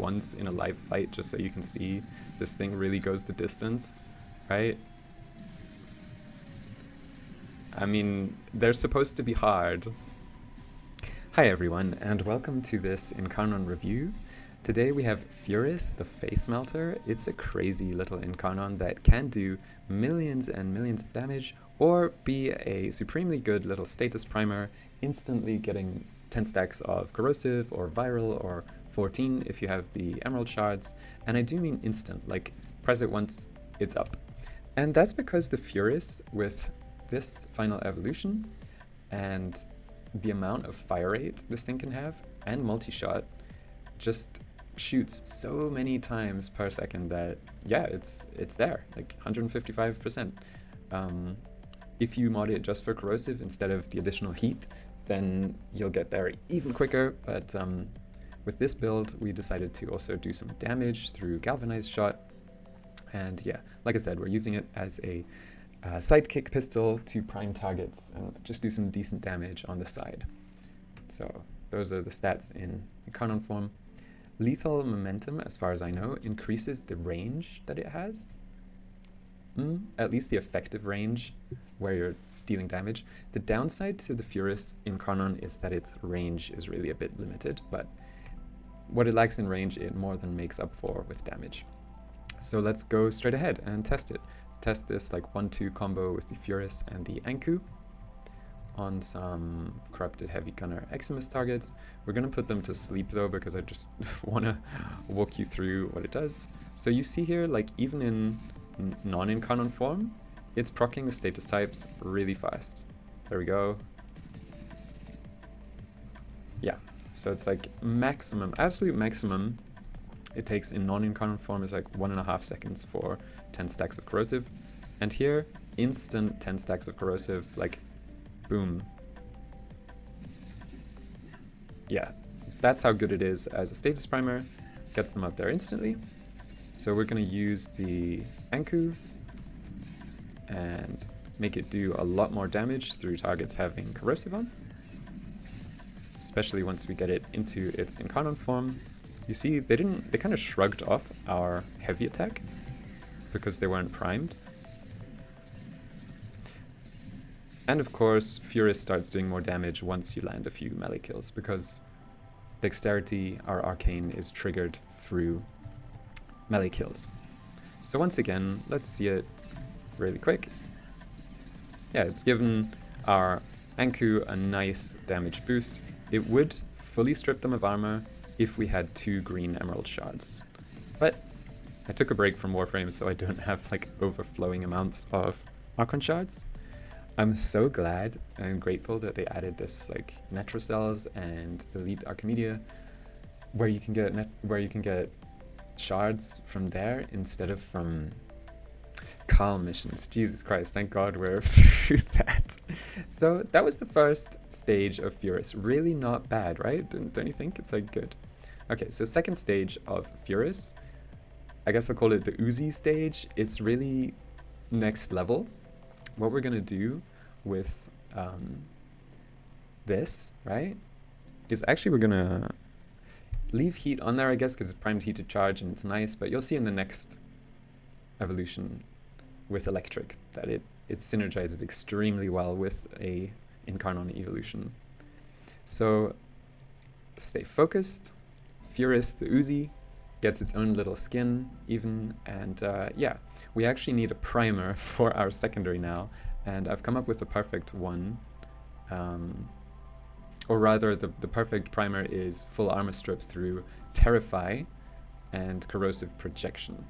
once in a live fight just so you can see this thing really goes the distance, right? I mean, they're supposed to be hard. Hi everyone, and welcome to this Incarnon review. Today we have Furis, the Facemelter. It's a crazy little Incarnon that can do millions and millions of damage, or be a supremely good little status primer, instantly getting 10 stacks of corrosive or viral, or 14 if you have the emerald shards. And I do mean instant, like press it once, it's up. And that's because the Furis, with this final evolution and the amount of fire rate this thing can have and multi-shot, just shoots so many times per second that yeah, it's there, like 155%. If you mod it just for corrosive instead of the additional heat, then you'll get there even quicker. But with this build, we decided to also do some damage through galvanized shot. And yeah, like I said, we're using it as a sidekick pistol to prime targets and just do some decent damage on the side. So those are the stats in Incarnon form. Lethal momentum, as far as I know, increases the range that it has. At least the effective range where you're dealing damage. The downside to the Furis Incarnon is that its range is really a bit limited, but what it lacks in range, it more than makes up for with damage. So let's go straight ahead and test it. Test this like 1-2 combo with the Furis and the Anku on some corrupted heavy gunner Eximus targets. We're gonna put them to sleep though, because I just wanna walk you through what it does. So you see here, like even in non-Incarnon form, it's proccing the status types really fast. There we go. Yeah, so it's like maximum, absolute maximum it takes in non-Incarnon form is like 1.5 seconds for 10 stacks of corrosive. And here, instant 10 stacks of corrosive, like boom. Yeah, that's how good it is as a status primer. Gets them out there instantly. So we're gonna use the Anku and make it do a lot more damage through targets having corrosive on. Especially once we get it into its Incarnon form. You see, they kind of shrugged off our heavy attack because they weren't primed. And of course, Furis starts doing more damage once you land a few melee kills, because Dexterity, our arcane, is triggered through melee kills. So once again, let's see it really quick. Yeah, it's given our Anku a nice damage boost. It would fully strip them of armor if we had 2 green emerald shards. But I took a break from Warframe, so I don't have like overflowing amounts of Archon shards. I'm so glad and grateful that they added this like Netrocells and Elite Archimedia, where you can get shards from there instead of from Calm missions. Jesus Christ, thank God we're through that. So that was the first stage of Furis. Really not bad, right? Don't you think? It's like good. Okay, so second stage of Furis, I guess I'll call it the Uzi stage. It's really next level. What we're gonna do with this, right, is actually we're gonna leave heat on there, I guess, because it's primed heat to charge and it's nice, but you'll see in the next evolution with electric that it synergizes extremely well with a Incarnon evolution. So stay focused. Furis, the Uzi, gets its own little skin even, and yeah, we actually need a primer for our secondary now, and I've come up with the perfect one, or rather the perfect primer is full armor strip through Terrify and Corrosive Projection.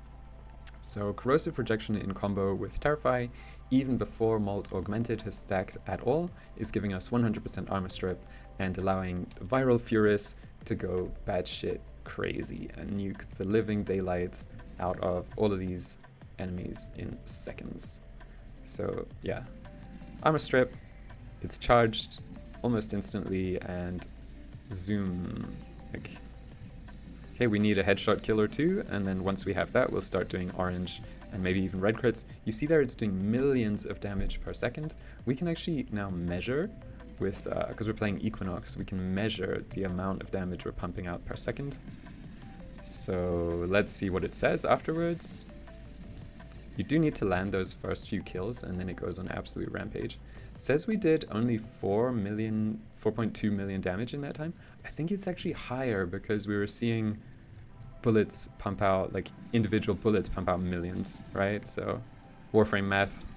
So Corrosive Projection in combo with Terrify, even before Molt Augmented has stacked at all, is giving us 100% armor strip and allowing the viral Furis to go batshit crazy and nuke the living daylights out of all of these enemies in seconds. So yeah, armor strip, it's charged almost instantly, and zoom, like, okay, we need a headshot kill or 2, and then once we have that, we'll start doing orange and maybe even red crits. You see there it's doing millions of damage per second. We can actually now measure with, because we're playing Equinox, we can measure the amount of damage we're pumping out per second. So let's see what it says afterwards. You do need to land those first few kills and then it goes on absolute rampage. It says we did only 4.2 million damage in that time. I think it's actually higher because we were seeing bullets pump out, like individual bullets pump out millions, right? So Warframe math.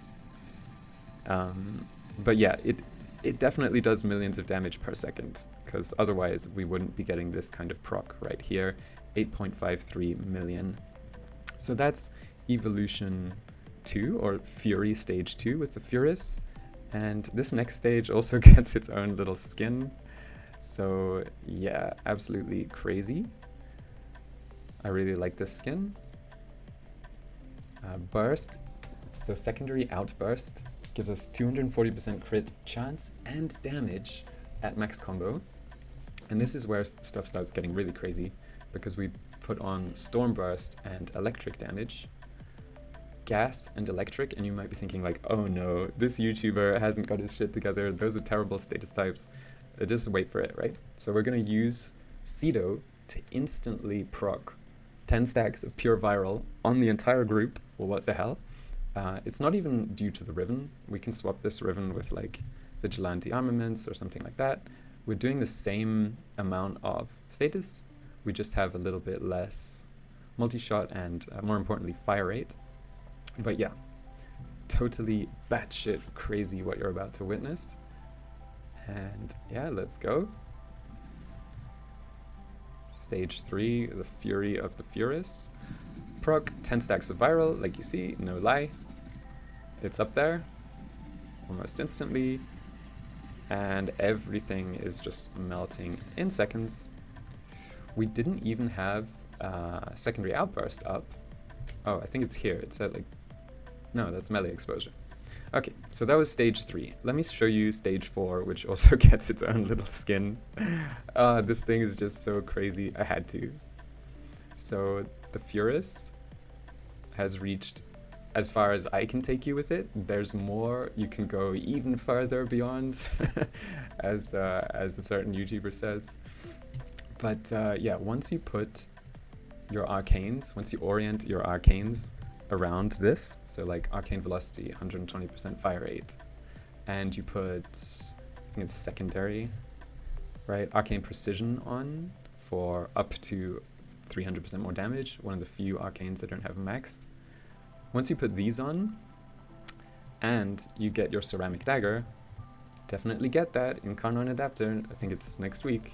But yeah, it definitely does millions of damage per second, because otherwise we wouldn't be getting this kind of proc right here, 8.53 million. So that's Evolution 2, or Fury Stage 2 with the Furis. And this next stage also gets its own little skin. So yeah, absolutely crazy. I really like this skin. Burst, so secondary outburst, gives us 240% crit chance and damage at max combo. And this is where stuff starts getting really crazy, because we put on storm burst and electric damage, gas and electric, and you might be thinking like, oh no, this YouTuber hasn't got his shit together, those are terrible status types. Just wait for it, right? So we're gonna use Cedo to instantly proc 10 stacks of pure viral on the entire group. Well, what the hell? It's not even due to the riven. We can swap this riven with like vigilante armaments or something like that. We're doing the same amount of status. We just have a little bit less multi-shot and more importantly fire rate. But yeah, totally batshit crazy what you're about to witness. And yeah, let's go. Stage 3, the Fury of the Furis. Proc 10 stacks of viral, like you see, no lie. It's up there almost instantly, and everything is just melting in seconds. We didn't even have secondary outburst up. Oh, I think it's here. It's at like, no, that's melee exposure. Okay, so that was stage 3. Let me show you stage 4, which also gets its own little skin. This thing is just so crazy, I had to. So the Furis has reached as far as I can take you with it. There's more, you can go even further beyond, as a certain YouTuber says. But yeah, once you put your arcanes, once you orient your arcanes around this, so like arcane velocity, 120% fire rate, and you put, I think it's secondary, right, arcane precision on for up to 300% more damage, one of the few arcanes that don't have maxed. Once you put these on and you get your ceramic dagger, definitely get that in Carnon Adapter, I think it's next week.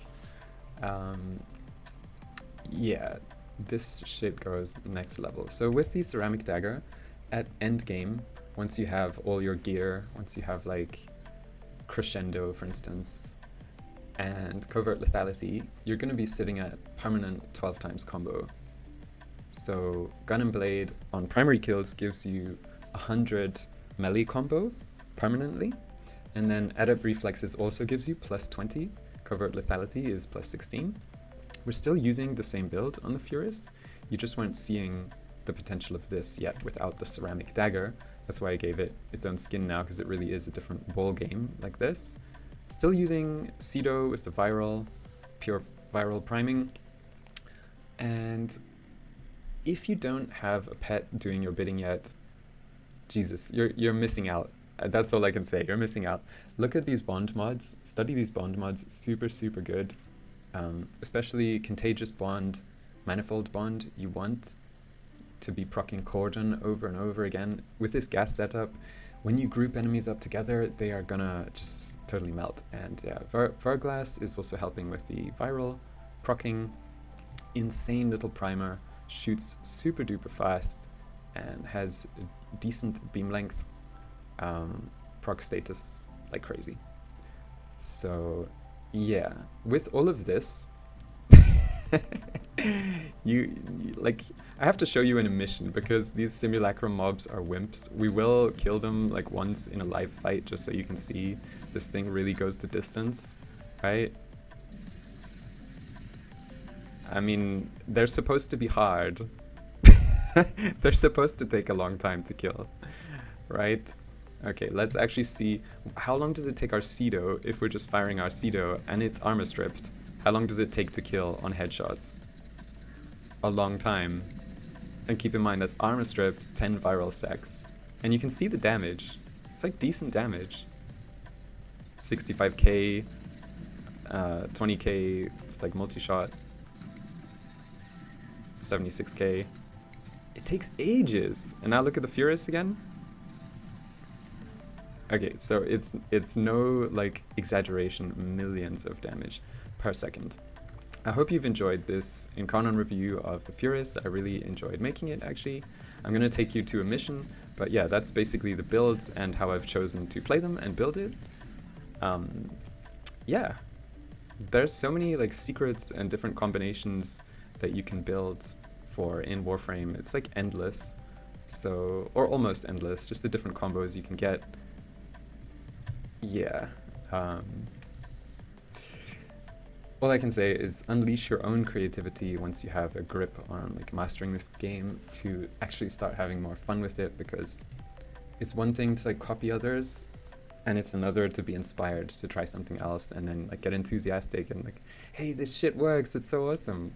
Yeah, this shit goes next level. So with the ceramic dagger at endgame, once you have all your gear, once you have like crescendo for instance, and covert lethality, you're going to be sitting at permanent 12 times combo. So gun and blade on primary kills gives you 100 melee combo permanently, and then adept reflexes also gives you plus 20, covert lethality is plus 16. We're still using the same build on the Furis, you just weren't seeing the potential of this yet without the ceramic dagger. That's why I gave it its own skin now, because it really is a different ball game like this. Still using Cedo with the viral, pure viral priming. And if you don't have a pet doing your bidding yet, Jesus, you're missing out. That's all I can say, you're missing out. Look at these bond mods, study these bond mods, super, super good. Especially Contagious Bond, Manifold Bond, you want to be proccing Cordon over and over again. With this gas setup, when you group enemies up together, they are gonna just totally melt. And yeah, Verglass is also helping with the viral proccing. Insane little primer, shoots super duper fast, and has a decent beam length, proc status like crazy. So yeah, with all of this, you like, I have to show you in a mission, because these simulacrum mobs are wimps. We will kill them like once in a live fight, just so you can see this thing really goes the distance, right? I mean, they're supposed to be hard. They're supposed to take a long time to kill, right? Okay, let's actually see, how long does it take our Cedo if we're just firing our Cedo and it's armor stripped? How long does it take to kill on headshots? a long time. And keep in mind, that's armor stripped, 10 viral secs. And you can see the damage. It's like decent damage. 65k, 20k, like multi-shot. 76k. It takes ages. And now look at the Furis again. Okay, so it's no like exaggeration, millions of damage per second. I hope you've enjoyed this Incarnon review of the Furis. I really enjoyed making it, actually. I'm going to take you to a mission, but yeah, that's basically the builds and how I've chosen to play them and build it. Yeah, there's so many like secrets and different combinations that you can build for in Warframe. It's like endless, so, or almost endless, just the different combos you can get. Yeah. All I can say is unleash your own creativity once you have a grip on like mastering this game to actually start having more fun with it, because it's one thing to like copy others and it's another to be inspired to try something else and then like get enthusiastic and like, hey, this shit works, it's so awesome.